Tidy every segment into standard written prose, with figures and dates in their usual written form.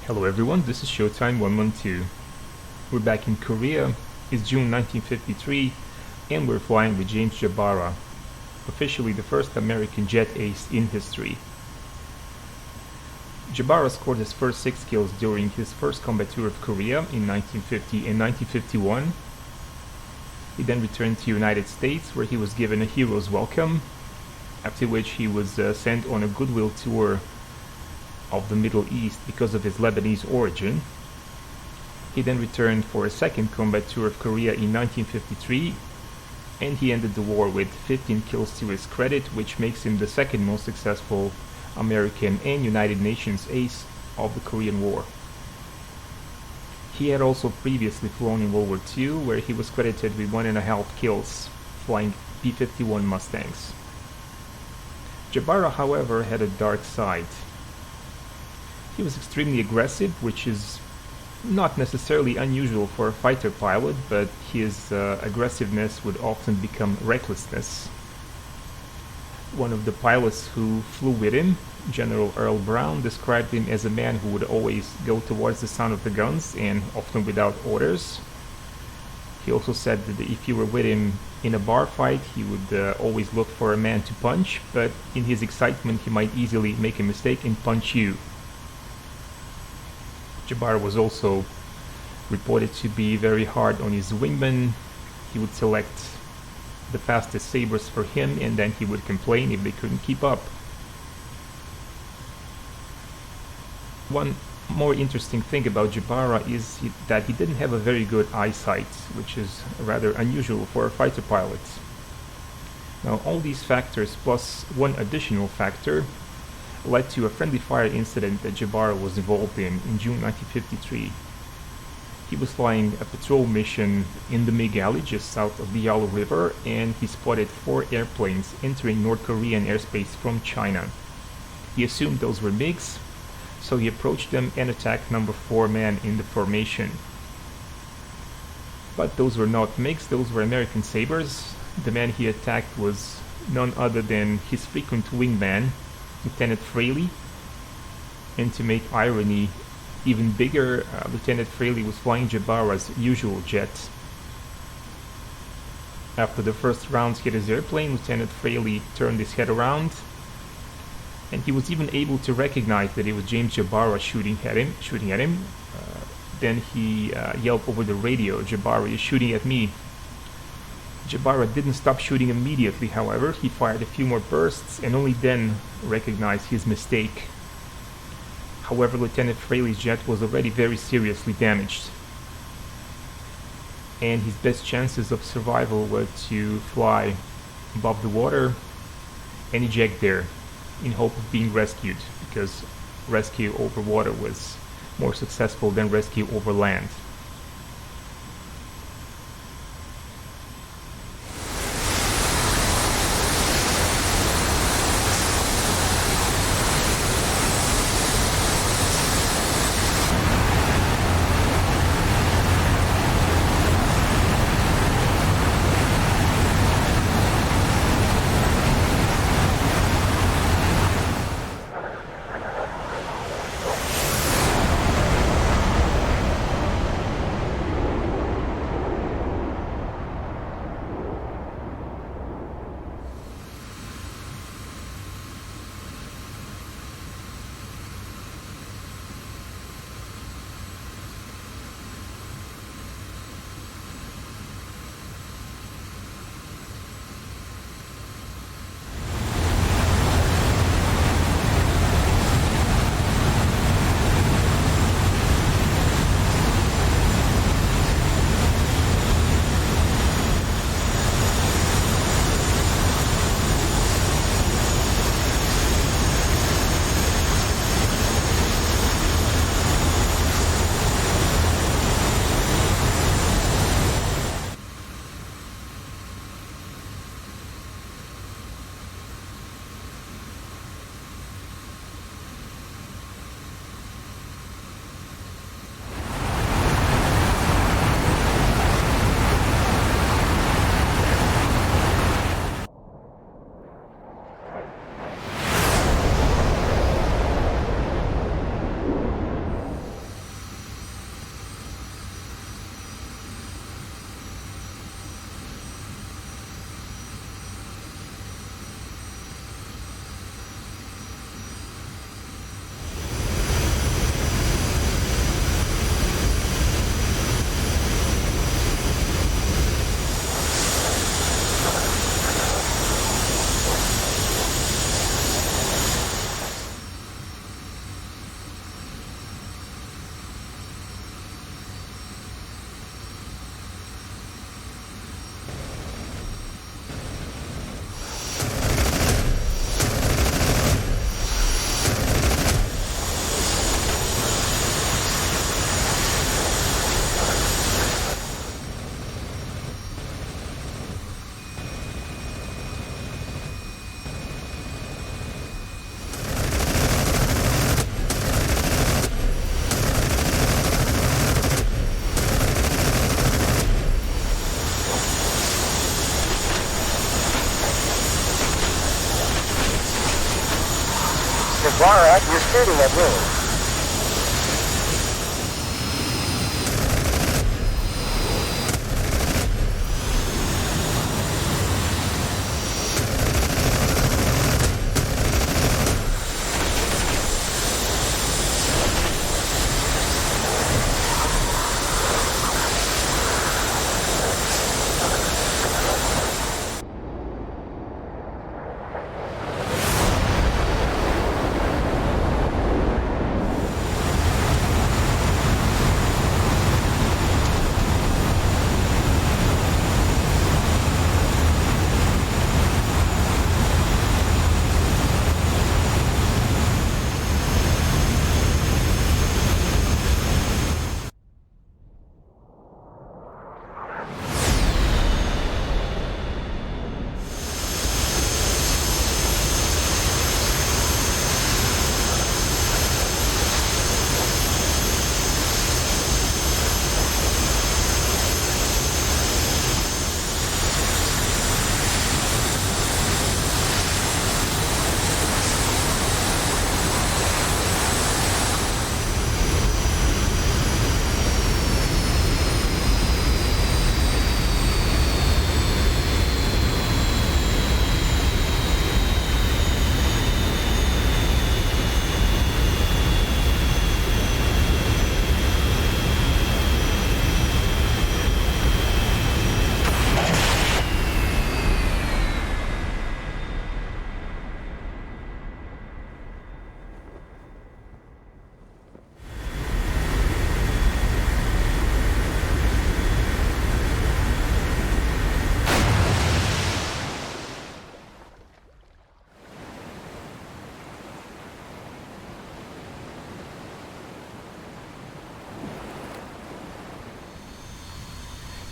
Hello everyone, this is Showtime 112. We're back in Korea. It's June 1953 and we're flying with James Jabara, officially the first American jet ace in history. Jabara scored his first 6 kills during his first combat tour of Korea in 1950 and 1951. He then returned to United States where he was given a hero's welcome, after which he was sent on a goodwill tour of the Middle East because of his Lebanese origin. He then returned for a second combat tour of Korea in 1953, and he ended the war with 15 kills to his credit, which makes him the second most successful American and United Nations ace of the Korean War. He had also previously flown in World War II, where he was credited with 1.5 kills, flying P-51 Mustangs. Jabara, however, had a dark side. He was extremely aggressive, which is not necessarily unusual for a fighter pilot, but his aggressiveness would often become recklessness. One of the pilots who flew with him, General Earl Brown, described him as a man who would always go towards the sound of the guns and often without orders. He also said that if you were with him in a bar fight, he would always look for a man to punch, but in his excitement he might easily make a mistake and punch you. Jabara was also reported to be very hard on his wingmen. He would select the fastest sabers for him, and then he would complain if they couldn't keep up. One more interesting thing about Jabara is that he didn't have a very good eyesight, which is rather unusual for a fighter pilot. Now, all these factors plus one additional factor led to a friendly fire incident that Jabara was involved in June 1953. He was flying a patrol mission in the Mig Alley just south of the Yalu River, and he spotted 4 airplanes entering North Korean airspace from China. He assumed those were MiGs, so he approached them and attacked number 4 man in the formation. But those were not MiGs, those were American Sabres. The man he attacked was none other than his frequent wingman, Lieutenant Fraley, and to make irony even bigger, Lieutenant Fraley was flying Jabara's usual jet. After the first rounds hit his airplane, Lieutenant Fraley turned his head around, and he was even able to recognize that it was James Jabara shooting at him. Then he yelled over the radio, "Jabara is shooting at me." Jabara didn't stop shooting immediately, however. He fired a few more bursts and only then recognized his mistake. However, Lieutenant Fraley's jet was already very seriously damaged, and his best chances of survival were to fly above the water and eject there in hope of being rescued, because rescue over water was more successful than rescue over land. Shooting at will.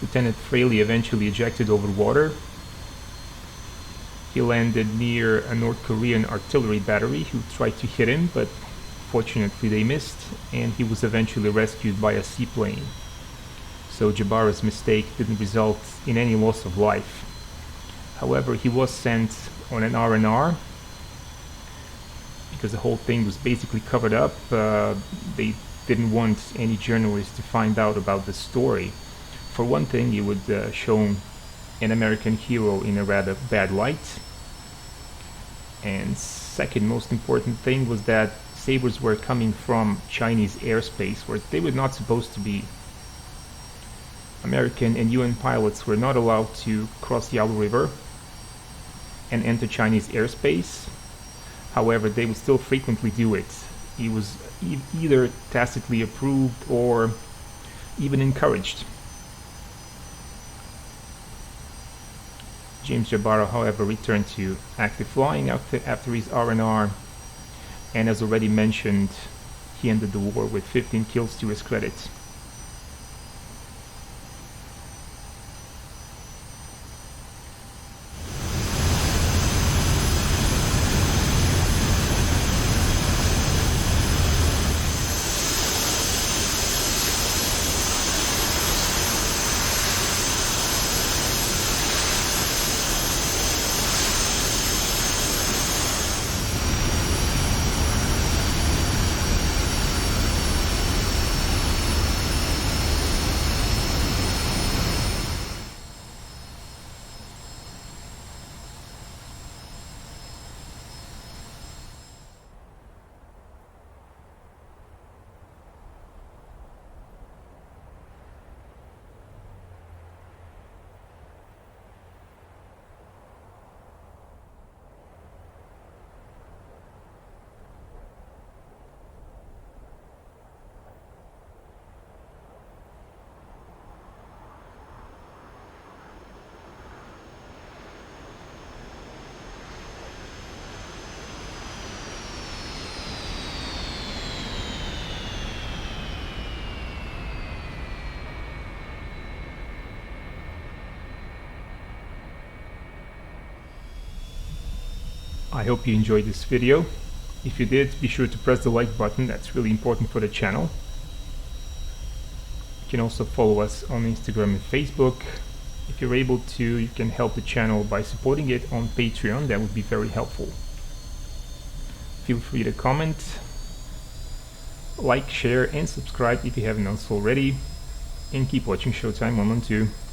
Lieutenant Fraley eventually ejected over water. He landed near a North Korean artillery battery who tried to hit him, but fortunately they missed, and he was eventually rescued by a seaplane. So Jabara's mistake didn't result in any loss of life. However, he was sent on an R&R because the whole thing was basically covered up. They didn't want any journalists to find out about the story. For one thing, it would show an American hero in a rather bad light. And second most important thing was that sabers were coming from Chinese airspace where they were not supposed to be. American and UN pilots were not allowed to cross the Yalu River and enter Chinese airspace. However, they would still frequently do it. It was either tacitly approved or even encouraged. James Jabara, however, returned to active flying after his R&R, and as already mentioned, he ended the war with 15 kills to his credit. I hope you enjoyed this video. If you did, be sure to press the like button, that's really important for the channel. You can also follow us on Instagram and Facebook. If you're able to, you can help the channel by supporting it on Patreon, that would be very helpful. Feel free to comment, Like, share, and subscribe if you haven't done so already, and keep watching Showtime 112.